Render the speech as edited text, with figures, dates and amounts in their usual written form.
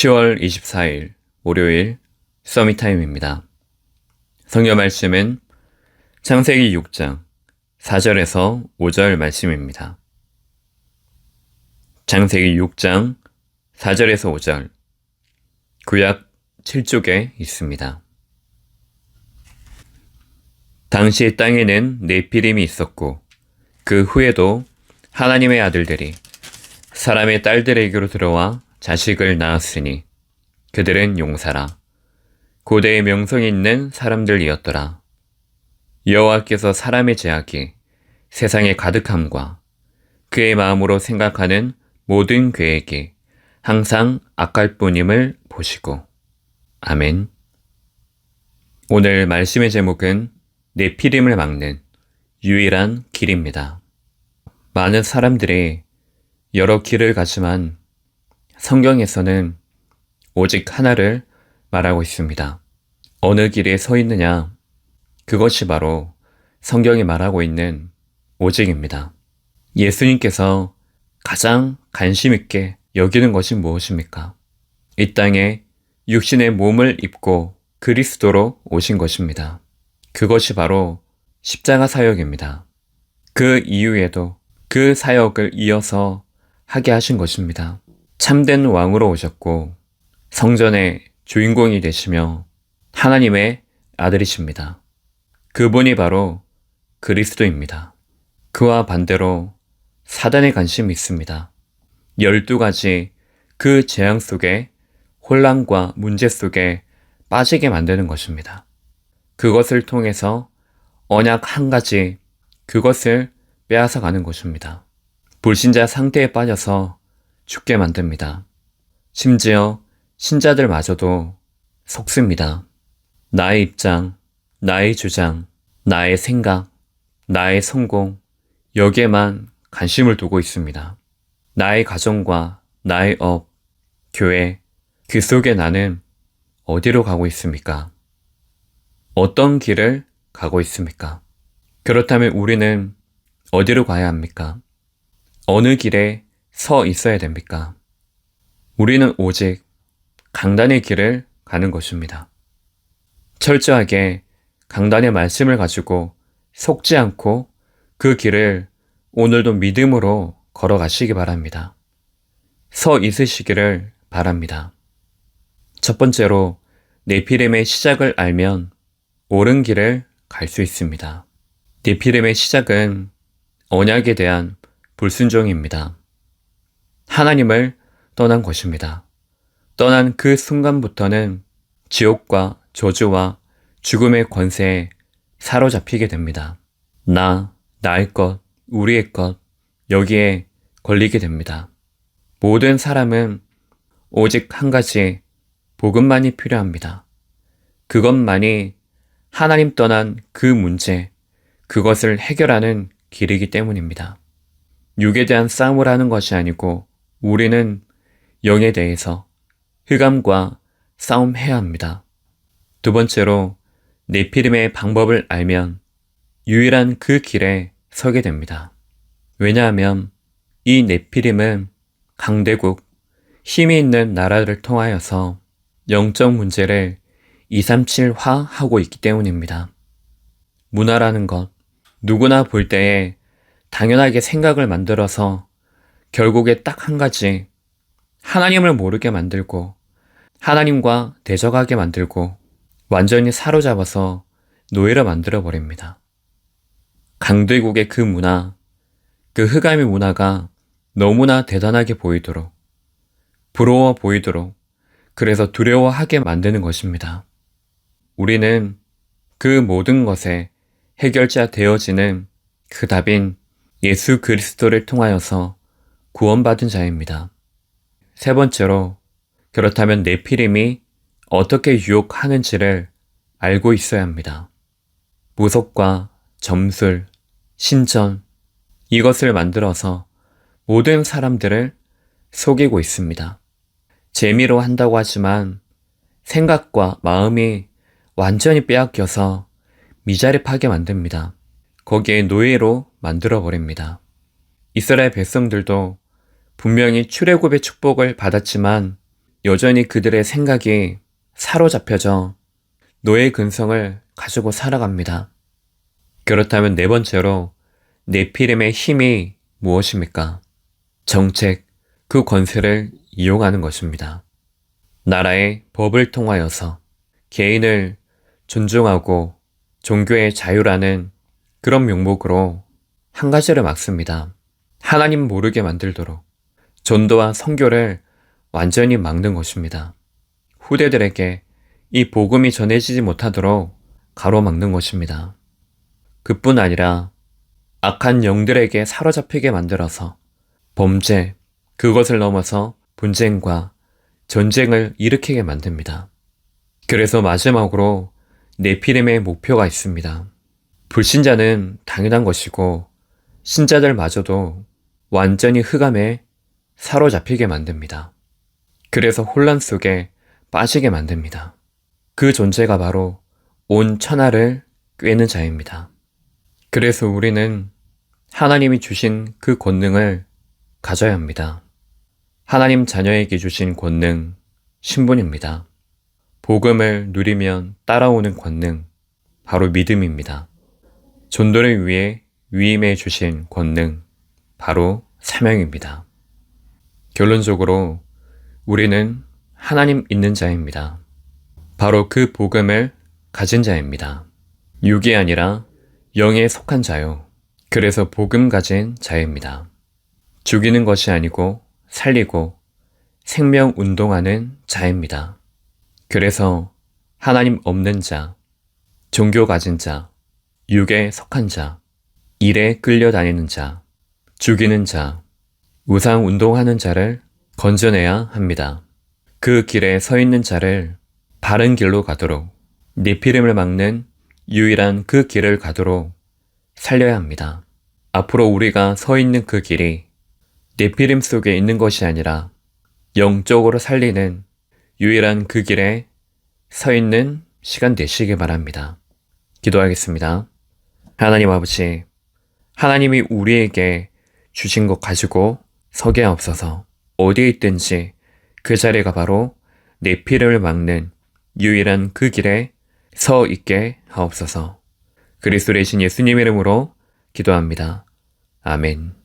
10월 24일 월요일 서밋타임입니다. 성경 말씀은 창세기 6장 4절에서 5절 말씀입니다. 창세기 6장 4절에서 5절 구약 7쪽에 있습니다. 당시 땅에는 네피림이 있었고 그 후에도 하나님의 아들들이 사람의 딸들에게로 들어와 자식을 낳았으니 그들은 용사라 고대의 명성이 있는 사람들이었더라. 여호와께서 사람의 죄악이 세상에 가득함과 그의 마음으로 생각하는 모든 계획이 항상 악할 뿐임을 보시고. 아멘. 오늘 말씀의 제목은 네피림을 막는 유일한 길입니다. 많은 사람들이 여러 길을 가지만 성경에서는 오직 하나를 말하고 있습니다. 어느 길에 서 있느냐? 그것이 바로 성경이 말하고 있는 오직입니다. 예수님께서 가장 관심 있게 여기는 것이 무엇입니까? 이 땅에 육신의 몸을 입고 그리스도로 오신 것입니다. 그것이 바로 십자가 사역입니다. 그 이후에도 그 사역을 이어서 하게 하신 것입니다. 참된 왕으로 오셨고 성전의 주인공이 되시며 하나님의 아들이십니다. 그분이 바로 그리스도입니다. 그와 반대로 사단의 관심이 있습니다. 12가지 그 재앙 속에 혼란과 문제 속에 빠지게 만드는 것입니다. 그것을 통해서 언약 한 가지, 그것을 빼앗아 가는 것입니다. 불신자 상태에 빠져서 죽게 만듭니다. 심지어 신자들마저도 속습니다. 나의 입장, 나의 주장, 나의 생각, 나의 성공, 여기에만 관심을 두고 있습니다. 나의 가정과 나의 업, 교회, 그 속에 나는 어디로 가고 있습니까? 어떤 길을 가고 있습니까? 그렇다면 우리는 어디로 가야 합니까? 어느 길에 서 있어야 됩니까? 우리는 오직 강단의 길을 가는 것입니다. 철저하게 강단의 말씀을 가지고 속지 않고 그 길을 오늘도 믿음으로 걸어가시기 바랍니다. 서 있으시기를 바랍니다. 첫 번째로 네피림의 시작을 알면 옳은 길을 갈 수 있습니다. 네피림의 시작은 언약에 대한 불순종입니다. 하나님을 떠난 것입니다. 떠난 그 순간부터는 지옥과 저주와 죽음의 권세에 사로잡히게 됩니다. 나의 것, 우리의 것, 여기에 걸리게 됩니다. 모든 사람은 오직 한 가지 복음만이 필요합니다. 그것만이 하나님 떠난 그 문제, 그것을 해결하는 길이기 때문입니다. 육에 대한 싸움을 하는 것이 아니고 우리는 영에 대해서 흑암과 싸움해야 합니다. 두 번째로 네피림의 방법을 알면 유일한 그 길에 서게 됩니다. 왜냐하면 이 네피림은 강대국, 힘이 있는 나라를 통하여서 영적 문제를 237화하고 있기 때문입니다. 문화라는 것, 누구나 볼 때에 당연하게 생각을 만들어서 결국에 딱 한 가지, 하나님을 모르게 만들고 하나님과 대적하게 만들고 완전히 사로잡아서 노예로 만들어버립니다. 강대국의 그 문화, 그 흑암의 문화가 너무나 대단하게 보이도록, 부러워 보이도록, 그래서 두려워하게 만드는 것입니다. 우리는 그 모든 것에 해결자 되어지는 그 답인 예수 그리스도를 통하여서 구원받은 자입니다. 세 번째로, 그렇다면 네피림이 어떻게 유혹하는지를 알고 있어야 합니다. 무속과 점술, 신전, 이것을 만들어서 모든 사람들을 속이고 있습니다. 재미로 한다고 하지만 생각과 마음이 완전히 빼앗겨서 미자립하게 만듭니다. 거기에 노예로 만들어버립니다. 이스라엘 백성들도 분명히 출애굽의 축복을 받았지만 여전히 그들의 생각이 사로잡혀져 노예 근성을 가지고 살아갑니다. 그렇다면 네 번째로 네피림의 힘이 무엇입니까? 정책, 그 권세를 이용하는 것입니다. 나라의 법을 통하여서 개인을 존중하고 종교의 자유라는 그런 명목으로 한 가지를 막습니다. 하나님 모르게 만들도록 전도와 선교를 완전히 막는 것입니다. 후대들에게 이 복음이 전해지지 못하도록 가로막는 것입니다. 그뿐 아니라 악한 영들에게 사로잡히게 만들어서 범죄, 그것을 넘어서 분쟁과 전쟁을 일으키게 만듭니다. 그래서 마지막으로 네피림의 목표가 있습니다. 불신자는 당연한 것이고 신자들마저도 완전히 흑암에 사로잡히게 만듭니다. 그래서 혼란 속에 빠지게 만듭니다. 그 존재가 바로 온 천하를 꿰는 자입니다. 그래서 우리는 하나님이 주신 그 권능을 가져야 합니다. 하나님 자녀에게 주신 권능, 신분입니다. 복음을 누리면 따라오는 권능, 바로 믿음입니다. 전도를 위해 위임해 주신 권능, 바로 사명입니다. 결론적으로 우리는 하나님 있는 자입니다. 바로 그 복음을 가진 자입니다. 육이 아니라 영에 속한 자요. 그래서 복음 가진 자입니다. 죽이는 것이 아니고 살리고 생명 운동하는 자입니다. 그래서 하나님 없는 자, 종교 가진 자, 육에 속한 자, 일에 끌려다니는 자, 죽이는 자, 우상 운동하는 자를 건져내야 합니다. 그 길에 서 있는 자를 바른 길로 가도록, 네피림을 막는 유일한 그 길을 가도록 살려야 합니다. 앞으로 우리가 서 있는 그 길이 네피림 속에 있는 것이 아니라 영적으로 살리는 유일한 그 길에 서 있는 시간 되시기 바랍니다. 기도하겠습니다. 하나님 아버지, 하나님이 우리에게 주신 것 가지고 서게 하옵소서. 어디에 있든지 그 자리가 바로 네피림을 막는 유일한 그 길에 서 있게 하옵소서. 그리스도의 신 예수님 이름으로 기도합니다. 아멘.